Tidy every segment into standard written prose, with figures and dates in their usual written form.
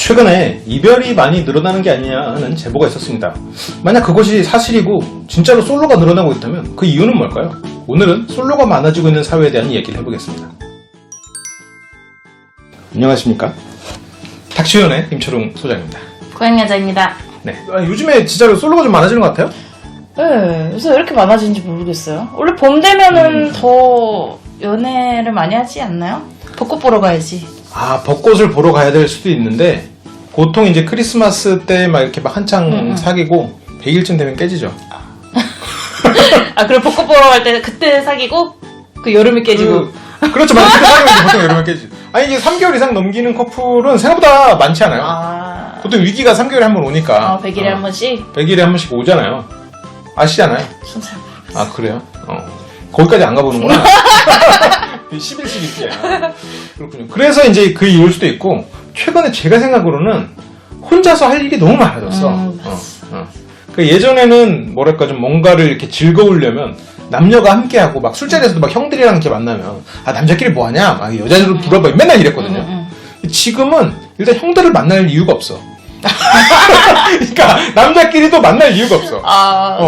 최근에 이별이 많이 늘어나는 게 아니냐는 제보가 있었습니다. 만약 그것이 사실이고 진짜로 솔로가 늘어나고 있다면 그 이유는 뭘까요? 오늘은 솔로가 많아지고 있는 사회에 대한 이야기를 해보겠습니다. 안녕하십니까? 닥치연의 임철웅 소장입니다. 고양여자입니다. 네. 요즘에 진짜로 솔로가 좀 많아지는 것 같아요? 네, 요새 왜 이렇게 많아지는지 모르겠어요. 원래 봄 되면은 더 연애를 많이 하지 않나요? 벚꽃 보러 가야지. 아, 벚꽃을 보러 가야 될 수도 있는데 보통 이제 크리스마스 때 막 이렇게 막 한창 사귀고 100일쯤 되면 깨지죠. 아, 그럼 벚꽃 보러 갈 때 그때 사귀고 그 여름에 깨지고. 그렇죠. 맞아요. 그때 사귀면 보통 여름에 깨지죠. 아니 이게 3개월 이상 넘기는 커플은 생각보다 많지 않아요. 아, 보통 위기가 3개월에 한 번 오니까. 100일에 한 번씩? 100일에 한 번씩 오잖아요. 아시잖아요. 전 잘 모르겠어요. 아, 그래요? 거기까지 안 가보는구나. 10일씩 있지야. 그렇군요. 그래서 이제 그 이유일 수도 있고, 최근에 제가 생각으로는 혼자서 할 일이 너무 많아졌어. 그 예전에는 뭐랄까 좀 뭔가를 이렇게 즐거우려면 남녀가 함께하고 막 술자리에서도 막 형들이랑 이렇게 만나면 아, 남자끼리 뭐하냐? 막 여자들도 불러봐. 맨날 이랬거든요. 지금은 일단 형들을 만날 이유가 없어. 그러니까 남자끼리도 만날 이유가 없어.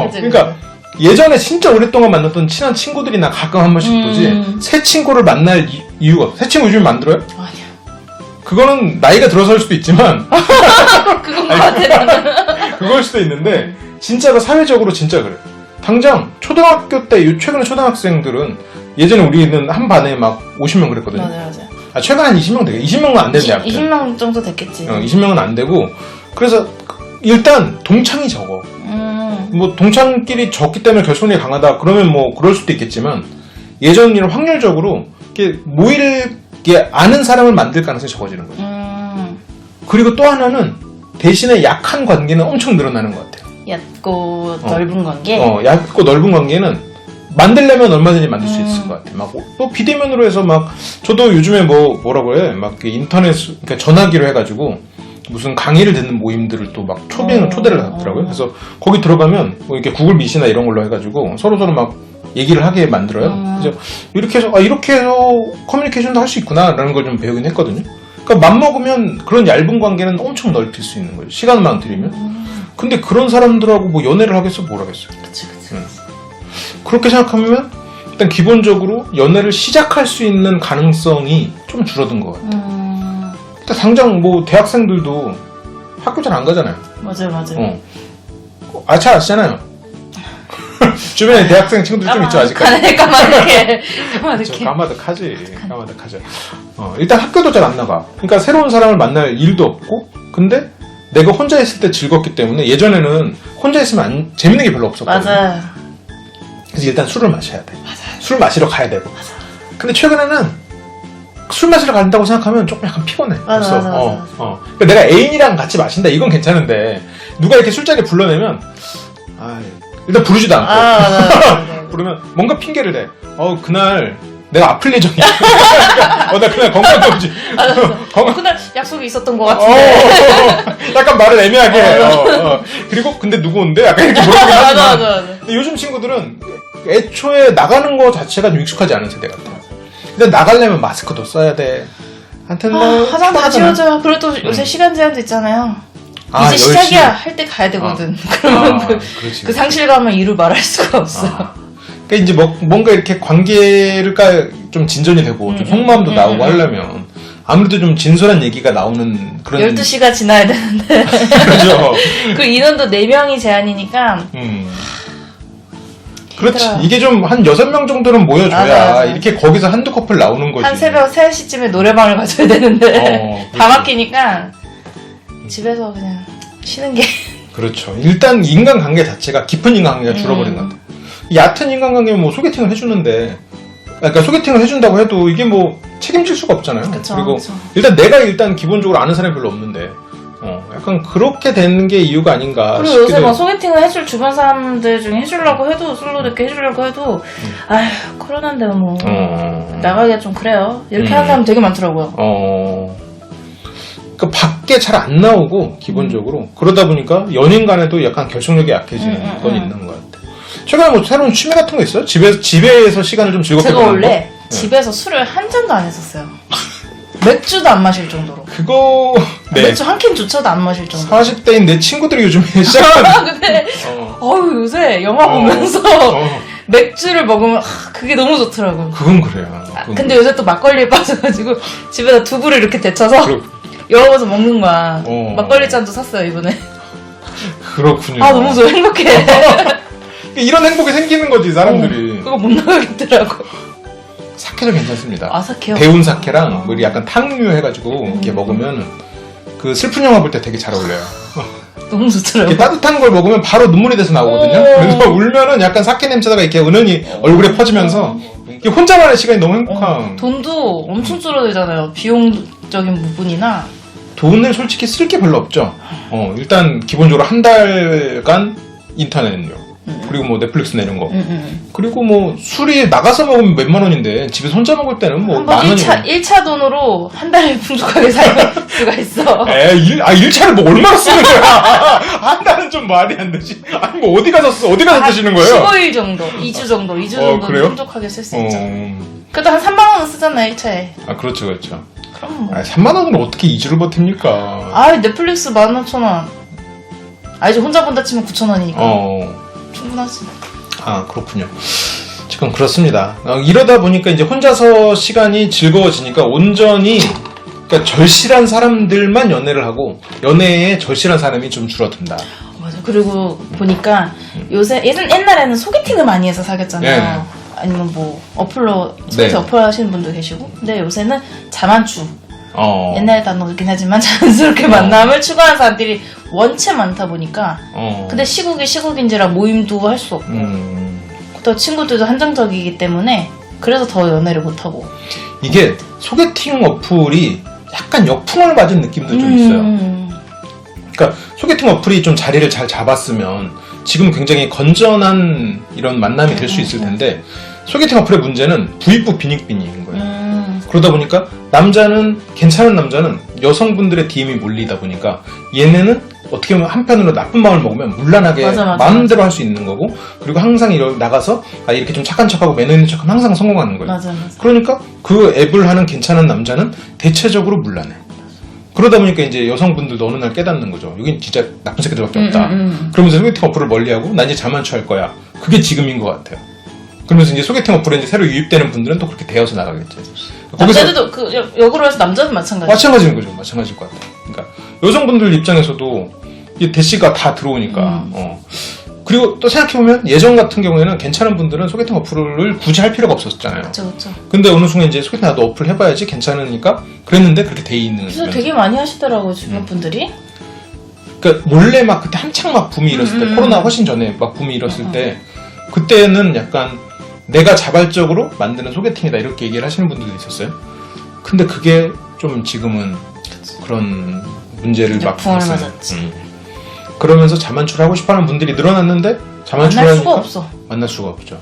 그치, 그러니까 예전에 진짜 오랫동안 만났던 친한 친구들이나 가끔 한 번씩 보지 새 친구를 만날 이유가 없어. 새 친구 요즘 만들어요? 아니야. 그거는 나이가 들어서일 수도 있지만 그건 것 같아. 그걸 수도 있는데 진짜로 사회적으로 진짜 그래. 당장 초등학교 때 최근에 초등학생들은 예전에 우리는 한 반에 막 50명 그랬거든요. 맞아. 아, 최근 한 20명 되게 20명은 안 되는데 20명 정도 됐겠지. 20명은 안 되고 그래서 일단 동창이 적어. 뭐 동창끼리 적기 때문에 결손이 강하다 그러면 뭐 그럴 수도 있겠지만 예전이랑 확률적으로 이렇게 모일 게 아는 사람을 만들 가능성이 적어지는 거죠. 그리고 또 하나는 대신에 약한 관계는 엄청 늘어나는 것 같아요. 얕고 넓은 관계? 얕고 넓은 관계는 만들려면 얼마든지 만들 수 있을 것 같아요. 막 또 비대면으로 해서 막 저도 요즘에 뭐라고 해? 막 인터넷 그러니까 전화기로 해가지고 무슨 강의를 듣는 모임들을 또 막 초대를 하더라고요. 그래서 거기 들어가면 뭐 이렇게 구글 미시나 이런 걸로 해가지고 서로 막 얘기를 하게 만들어요. 그래서 이렇게 해서 커뮤니케이션도 할 수 있구나라는 걸 좀 배우긴 했거든요. 그러니까 맘먹으면 그런 얇은 관계는 엄청 넓힐 수 있는 거죠. 시간만 들이면. 근데 그런 사람들하고 뭐 연애를 하겠어? 뭘 하겠어요? 그치. 그렇게 생각하면 일단 기본적으로 연애를 시작할 수 있는 가능성이 좀 줄어든 것 같아요. 일단 당장 뭐 대학생들도 학교 잘 안 가잖아요. 맞아요. 잘 아시잖아요. 주변에 대학생 친구들 좀 있죠, 아직까지. 까마득해. 까마득하지. 일단 학교도 잘 안 나가. 그러니까 새로운 사람을 만날 일도 없고, 근데 내가 혼자 있을 때 즐겁기 때문에 예전에는 혼자 있으면 재밌는 게 별로 없었거든요. 맞아요. 그래서 일단 술을 마셔야 돼. 술 마시러 가야 되고. 근데 최근에는 술 마시러 간다고 생각하면 조금 약간 피곤해. 맞아. 그러니까 내가 애인이랑 같이 마신다 이건 괜찮은데 누가 이렇게 술자리에 불러내면 일단 부르지도 않고 맞아. 부르면 뭔가 핑계를 대. 그날 내가 아플 예정이야. 나 그날 건강검진. 그날 약속이 있었던 것 같은데. 약간 말을 애매하게 해. 그리고 근데 누구 온대? 약간 이렇게 물어보긴 하지만. 맞아. 근데 요즘 친구들은 애초에 나가는 거 자체가 좀 익숙하지 않은 세대 같아. 근데 나가려면 마스크도 써야 돼. 하여튼 화장 다 지워줘요. 그리고 또 요새 시간 제한도 있잖아요. 이제 10시? 시작이야 할 때 가야 되거든. 그러면 그 상실감을 이루 말할 수가 없어. 그러니까 이제 뭔가 이렇게 관계를 좀 진전이 되고 좀 속마음도 나오고 하려면 아무래도 좀 진솔한 얘기가 나오는 그런 12시가 지나야 되는데. 그렇죠. 그 인원도 4명이 제한이니까. 그렇지. 힘들어요. 이게 좀 한 6명 정도는 모여줘야 맞아. 이렇게 거기서 한두 커플 나오는 거지. 한 새벽 3시쯤에 노래방을 가져야 되는데 다 막히니까 집에서 그냥 쉬는 게. 그렇죠. 일단 인간관계 자체가 깊은 인간관계가 줄어버린 것 같아요. 얕은 인간관계면 뭐 소개팅을 해주는데 그러니까 소개팅을 해준다고 해도 이게 뭐 책임질 수가 없잖아요. 그리고 일단 기본적으로 아는 사람이 별로 없는데 약간 그렇게 되는 게 이유가 아닌가. 그리고 요새 막 소개팅을 해줄 주변 사람들 중에 해주려고 해도 솔로 이렇게 해주려고 해도 코로나인데 뭐 나가기가 좀 그래요. 이렇게 하는 사람 되게 많더라고요. 그러니까 밖에 잘 안 나오고 기본적으로 그러다 보니까 연인 간에도 약간 결속력이 약해지는 건 있는 것 같아요. 최근에 뭐 새로운 취미 같은 거 있어요? 집에서 시간을 좀 즐겁게 제가 보내는 거? 원래 집에서 술을 한 잔도 안 했었어요. 맥주도 안 마실 정도로. 그거 네. 맥주 한 캔조차도 안 마실 정도로. 40대인 내 친구들이 요즘에 시작한 근데 요새 영화 보면서 맥주를 먹으면 그게 너무 좋더라고. 그건 그래요. 근데 요새 또 막걸리에 빠져가지고 집에다 두부를 이렇게 데쳐서 열어서 먹는 거야. 막걸리 잔도 샀어요 이번에. 그렇군요. 너무 좋아, 행복해. 이런 행복이 생기는 거지 사람들이. 그거 못 나가겠더라고. 사케도 괜찮습니다. 사케요? 데운 사케랑 뭐 약간 탕류 해가지고 이렇게 먹으면 그 슬픈 영화 볼 때 되게 잘 어울려요. 너무 좋더라고. 이렇게 따뜻한 걸 먹으면 바로 눈물이 돼서 나오거든요. 그래서 울면은 약간 사케 냄새가 이렇게 은은히 얼굴에 퍼지면서 이게 혼자만의 시간이 너무 행복한. 돈도 엄청 줄어들잖아요. 비용적인 부분이나. 돈을 솔직히 쓸 게 별로 없죠. 일단 기본적으로 한 달간 인터넷료. 그리고 뭐 넷플릭스나 이런 거. 그리고 뭐 술이 나가서 먹으면 몇만 원인데 집에서 혼자 먹을 때는 뭐 만 원이고. 1차 돈으로 한 달을 풍족하게 살 수가 있어. 1차를 뭐 얼마나 쓰는 거야? 한 달은 좀 말이 안 되지. 아니 뭐 어디 가서 드시는 거예요? 15일 정도, 2주 정도 그래요? 풍족하게 쓸 수 있죠. 그래도 한 3만 원은 쓰잖아요, 1차에. 그렇죠, 그렇죠. 그럼 뭐. 3만 원으로 어떻게 2주를 버팁니까? 넷플릭스 15,000원. 이제 혼자 본다 치면 9,000원이니까. 충분하지. 그렇군요. 지금 그렇습니다. 이러다 보니까 이제 혼자서 시간이 즐거워지니까 온전히 그러니까 절실한 사람들만 연애를 하고 연애에 절실한 사람이 좀 줄어든다. 맞아. 그리고 보니까 요새 옛날에는 소개팅을 많이 해서 사귀었잖아요. 네. 아니면 뭐 어플로 소개팅 어플 하시는 분도 계시고. 근데 요새는 자만추. 옛날 단어이긴 하지만 자연스럽게 만남을 추구하는 사람들이 원체 많다 보니까 근데 시국인지라 모임도 할 수 없고 또 친구들도 한정적이기 때문에 그래서 더 연애를 못하고 이게 소개팅 어플이 약간 역풍을 맞은 느낌도 좀 있어요. 그러니까 소개팅 어플이 좀 자리를 잘 잡았으면 지금 굉장히 건전한 이런 만남이 될 수 있을 텐데 소개팅 어플의 문제는 부익부 빈익빈익인 거예요. 그러다 보니까 괜찮은 남자는 여성분들의 DM이 몰리다 보니까 얘네는 어떻게 보면 한편으로 나쁜 마음을 먹으면 문란하게 마음대로 할 수 있는 거고 그리고 항상 나가서 이렇게 좀 착한 척하고 매너 있는 척하면 항상 성공하는 거예요. 맞아. 그러니까 그 앱을 하는 괜찮은 남자는 대체적으로 문란해. 그러다 보니까 이제 여성분들도 어느 날 깨닫는 거죠. 여긴 진짜 나쁜 새끼들밖에 없다. 그러면서 소개팅 어플을 멀리하고 난 이제 자만추할 거야. 그게 지금인 것 같아요. 그러면서 이제 소개팅 어플에 이제 새로 유입되는 분들은 또 그렇게 되어서 나가겠지. 남자들도 역으로 해서 남자도 마찬가지인 거죠. 마찬가지일 것 같아요. 그러니까 여성분들 입장에서도 이 대시가 다 들어오니까. 그리고 또 생각해보면 예전 같은 경우에는 괜찮은 분들은 소개팅 어플을 굳이 할 필요가 없었잖아요. 그렇죠. 근데 어느 순간 이제 소개팅 나도 어플 해봐야지 괜찮으니까 그랬는데 그렇게 돼 있는. 그래서 되게 많이 하시더라고요 주변 분들이. 그러니까 몰래 막 그때 한창 막 붐이 일었을 때 코로나 훨씬 전에 막 붐이 일었을 때 그때는 약간 내가 자발적으로 만드는 소개팅이다 이렇게 얘기를 하시는 분들도 있었어요. 근데 그게 좀 지금은 그런 문제를 역풍을 맞았지. 그러면서 자만추를 하고 싶어하는 분들이 늘어났는데 자만추를 만날 하니까 수가 없어. 만날 수가 없죠.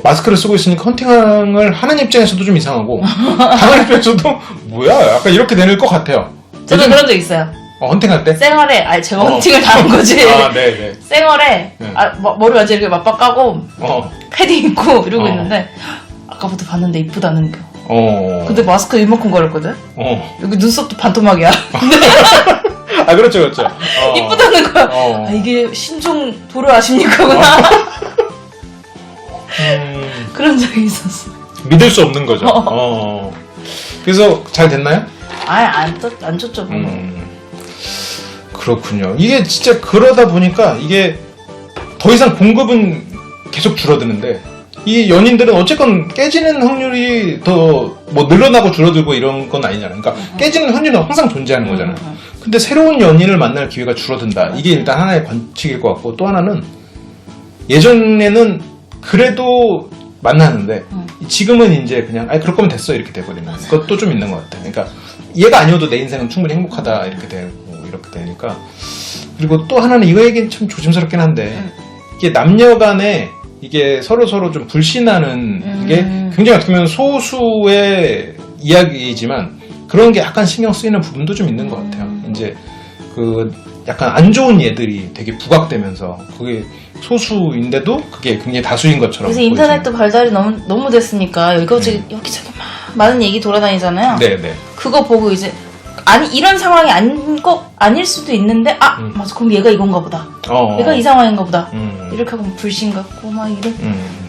마스크를 쓰고 있으니까 헌팅을 하는 입장에서도 좀 이상하고 당하는 입장에서도 뭐야 약간 이렇게 되는 것 같아요. 저도 그런 적 있어요. 헌팅할 때? 생얼에 제가 헌팅을 다 한 거지. 네네. 생얼에 머리 완전 이렇게 맞박 까고 패딩 입고 이러고 있는데 아까부터 봤는데 이쁘다는 거. 근데 마스크 이만큼 걸었거든. 여기 눈썹도 반토막이야. 그렇죠. 이쁘다는 거야. 이게 신종 도를 아십니까구나. 그런 적이 있었어. 믿을 수 없는 거죠. 그래서 잘 됐나요? 안 줬죠. 그렇군요. 이게 진짜 그러다 보니까 이게 더 이상 공급은 계속 줄어드는데 이 연인들은 어쨌건 깨지는 확률이 더 뭐 늘어나고 줄어들고 이런 건 아니잖아요. 그러니까 깨지는 확률은 항상 존재하는 거잖아요. 근데 새로운 연인을 만날 기회가 줄어든다. 이게 일단 하나의 관측일 것 같고 또 하나는 예전에는 그래도 만나는데 지금은 이제 그냥 그럴 거면 됐어 이렇게 돼버리는 것도 좀 있는 것 같아요. 그러니까 얘가 아니어도 내 인생은 충분히 행복하다 이렇게 되고 이렇게 되니까 그리고 또 하나는 이거 얘기는 참 조심스럽긴 한데 이게 남녀 간에 이게 서로 좀 불신하는 게 굉장히 어떻게 보면 소수의 이야기이지만 그런 게 약간 신경 쓰이는 부분도 좀 있는 것 같아요. 이제 그 약간 안 좋은 예들이 되게 부각되면서 그게 소수인데도 그게 굉장히 다수인 것처럼. 그래서 인터넷도 발달이 너무 됐으니까 여기저기 막 많은 얘기 돌아다니잖아요. 네네. 그거 보고 이제 아니 이런 상황이 아닐 수도 있는데 맞아 그럼 얘가 이건가 보다. 얘가 이 상황인가 보다. 이렇게 하면 불신 같고 막 이런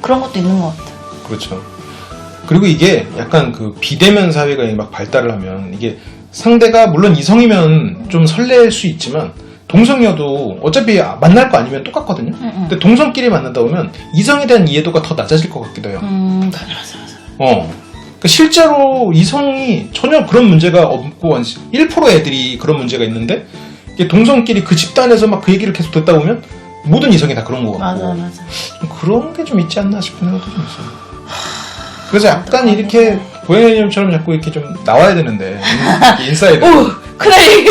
그런 것도 있는 것 같아. 그렇죠. 그리고 이게 약간 그 비대면 사회가 막 발달을 하면 이게 상대가 물론 이성이면 좀 설렐 수 있지만 동성이어도 어차피 만날 거 아니면 똑같거든요. 근데 동성끼리 만난다 보면 이성에 대한 이해도가 더 낮아질 것 같기도 해요. 맞아. 그러니까 실제로 이성이 전혀 그런 문제가 없고 1% 애들이 그런 문제가 있는데 이게 동성끼리 그 집단에서 막 그 얘기를 계속 듣다 보면 모든 이성이 다 그런 거 같고 맞아. 그런 게 좀 있지 않나 싶은 생각도 좀 있어요. 그래서 약간 이렇게 고양이님처럼 자꾸 이렇게 좀 나와야 되는데 인사이드. 오 큰일 얘기.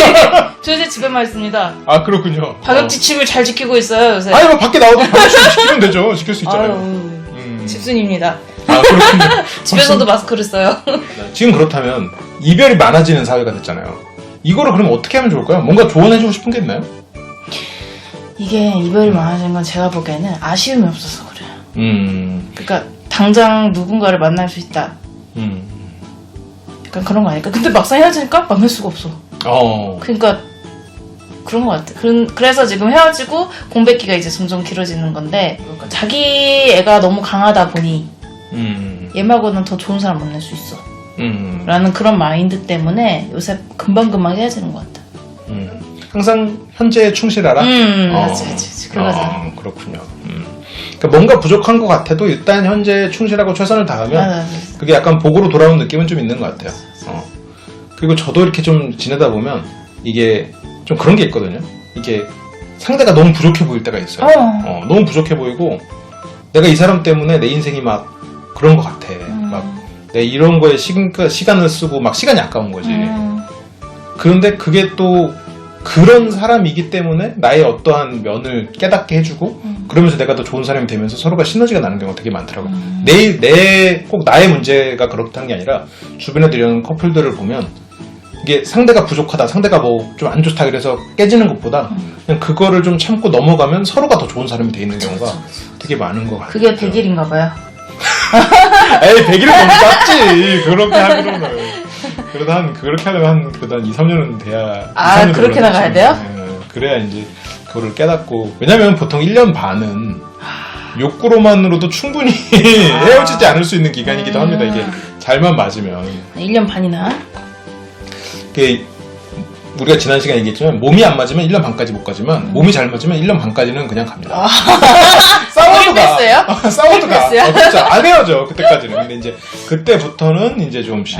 저 이제 집에만 있습니다. 아 그렇군요. 방역지침을 잘 지키고 있어요 요새. 아니 뭐 밖에 나와도 방역지침 지키면 되죠. 지킬 수 있잖아요. 집순입니다. 아 그렇군요. 집에서도 마스크를 써요. 지금 그렇다면 이별이 많아지는 사회가 됐잖아요. 이거를 그럼 어떻게 하면 좋을까요? 뭔가 조언해주고 싶은 게 있나요? 이게 이별이 많아진 건 제가 보기에는 아쉬움이 없어서 그래요. 그러니까 당장 누군가를 만날 수 있다. 약간 그런 거 아닐까? 근데 막상 헤어지니까 만날 수가 없어. 그러니까 그런 것 같아. 그래서 지금 헤어지고 공백기가 이제 점점 길어지는 건데 자기 애가 너무 강하다 보니 얘하고는 더 좋은 사람 만날 수 있어. 라는 그런 마인드 때문에 요새 금방금방 헤어지는 것 같아. 항상 현재에 충실하라? 그치. 그거잖아. 그렇군요. 그러니까 뭔가 부족한 것 같아도 일단 현재에 충실하고 최선을 다하면 그게 약간 복으로 돌아온 느낌은 좀 있는 것 같아요. 그리고 저도 이렇게 좀 지내다 보면 이게 좀 그런 게 있거든요. 이게 상대가 너무 부족해 보일 때가 있어요. 너무 부족해 보이고 내가 이 사람 때문에 내 인생이 막 그런 것 같아. 막 내 이런 거에 시간을 쓰고 막 시간이 아까운 거지. 그런데 그게 또 그런 사람이기 때문에 나의 어떠한 면을 깨닫게 해주고 그러면서 내가 더 좋은 사람이 되면서 서로가 시너지가 나는 경우가 되게 많더라고요. 꼭 나의 문제가 그렇다는 게 아니라 주변에 이런 커플들을 보면 이게 상대가 부족하다, 상대가 뭐 좀 안 좋다 그래서 깨지는 것보다 그냥 그거를 좀 참고 넘어가면 서로가 더 좋은 사람이 돼 있는 경우가 되게 많은 것 같아요. 그게 100일인가 봐요. 에이 100일은 너무 짧지. 그렇게 하기로는 그렇게 하려면 그래도 한 2, 3년은 돼야. 그렇게 나가야 돼요? 그래야 이제 그거를 깨닫고. 왜냐면 보통 1년 반은 욕구로만으로도 충분히 헤어지지 않을 수 있는 기간이기도 합니다. 이게 잘만 맞으면. 1년 반이나? 우리가 지난 시간에 얘기했지만 몸이 안 맞으면 1년 반까지 못 가지만 몸이 잘 맞으면 1년 반까지는 그냥 갑니다. 싸워도 가. 싸워도 가. 그렇죠. 안 헤어져 그때까지는. 근데 이제 그때부터는 이제 조금씩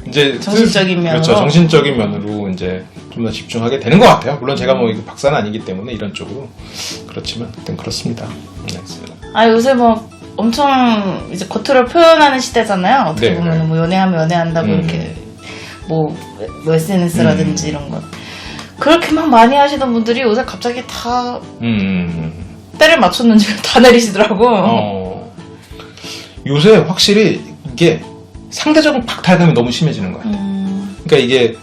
이제 정신적인 면으로. 그렇죠. 정신적인 면으로 이제 좀 더 집중하게 되는 것 같아요. 물론 제가 뭐 박사는 아니기 때문에 이런 쪽으로 그렇지만 그땐 그렇습니다. 요새 뭐 엄청 이제 겉으로 표현하는 시대잖아요. 어떻게 보면 뭐 연애하면 연애한다고 이렇게 뭐 SNS라든지 이런 것 그렇게 막 많이 하시던 분들이 요새 갑자기 다 때를 맞췄는지 다 내리시더라고. 요새 확실히 이게 상대적인 박탈감이 너무 심해지는 것 같아요. 그러니까 이게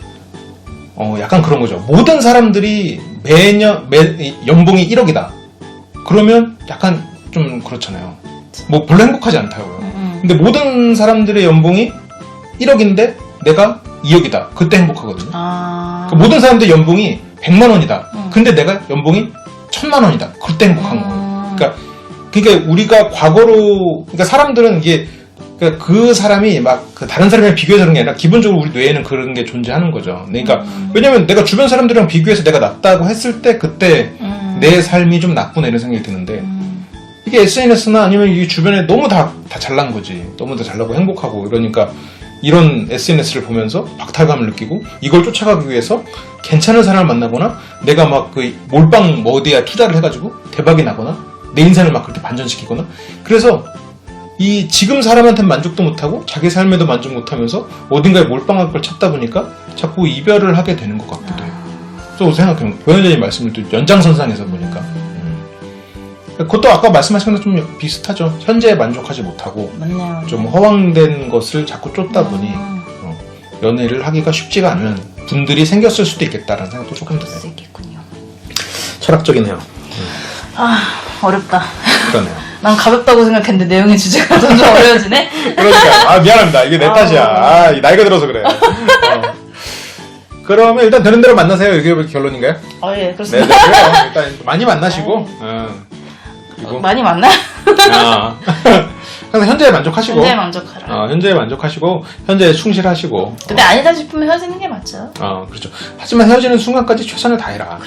약간 그런 거죠. 모든 사람들이 매년 연봉이 1억이다. 그러면 약간 좀 그렇잖아요. 뭐 별로 행복하지 않다고요. 근데 모든 사람들의 연봉이 1억인데 내가 2억이다. 그때 행복하거든요. 그러니까 모든 사람들 연봉이 100만 원이다. 근데 내가 연봉이 1000만 원이다. 그때 행복한 거예요. 그러니까 우리가 과거로 그러니까 사람들은 이게 그러니까 그 사람이 막 그 다른 사람이랑 비교해서 그런 게 아니라 기본적으로 우리 뇌에는 그런 게 존재하는 거죠. 그러니까 왜냐면 내가 주변 사람들이랑 비교해서 내가 낫다고 했을 때 그때 내 삶이 좀 나쁘네 이런 생각이 드는데 이게 SNS나 아니면 이 주변에 너무 다 잘난 거지. 너무 다 잘나고 행복하고 이러니까 이런 SNS를 보면서 박탈감을 느끼고 이걸 쫓아가기 위해서 괜찮은 사람을 만나거나 내가 막 그 몰빵 뭐 어디에 투자를 해가지고 대박이 나거나 내 인생을 막 그렇게 반전시키거나 그래서 이 지금 사람한테는 만족도 못하고 자기 삶에도 만족 못하면서 어딘가에 몰빵할 걸 찾다 보니까 자꾸 이별을 하게 되는 것 같기도 해요. 또 생각해보면 고현자님 말씀을 또 연장선상에서 보니까 그것도 아까 말씀하신 거랑 좀 비슷하죠. 현재에 만족하지 못하고 맞네요. 좀 허황된 것을 자꾸 쫓다 보니 연애를 하기가 쉽지가 않은 분들이 생겼을 수도 있겠다라는 생각도 조금 드네요. 있겠군요. 철학적이네요. 어렵다. 그러네요. 난 가볍다고 생각했는데 내용의 주제가 점점 어려워지네. 그러니까 미안합니다. 이게 내 탓이야. 나이가 들어서 그래. 그러면 일단 되는 대로 만나세요. 이게 결론인가요? 예, 그렇습니다. 네, 그래요. 일단 많이 만나시고 그리고 많이 만나? 항상 현재에 만족하시고 현재에 만족하라. 현재에 만족하시고 현재에 충실하시고 근데 아니다 싶으면 헤어지는 게 맞죠. 그렇죠. 하지만 헤어지는 순간까지 최선을 다해라.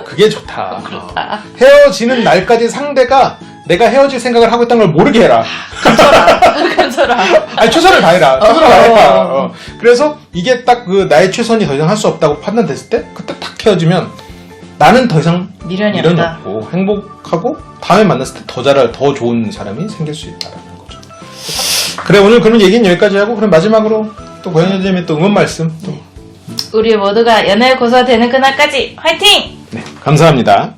그게 좋다. 그렇다. 헤어지는 날까지 상대가 내가 헤어질 생각을 하고 있다는 걸 모르게 해라. 간절아. 아니 최선을 다해라. 최선을 다해라. 그래서 이게 딱 그 나의 최선이 더 이상 할 수 없다고 판단됐을 때 그때 탁 헤어지면 나는 더 이상 미련이 미련이 없다. 없고 행복하고 다음에 만났을 때 더 잘할 더 좋은 사람이 생길 수 있다라는 거죠. 그래 오늘 그런 얘기는 여기까지 하고 그럼 마지막으로 또 고현현님의 또 응원 말씀 또. 우리 모두가 연애 고사 되는 그날까지 화이팅! 네 감사합니다.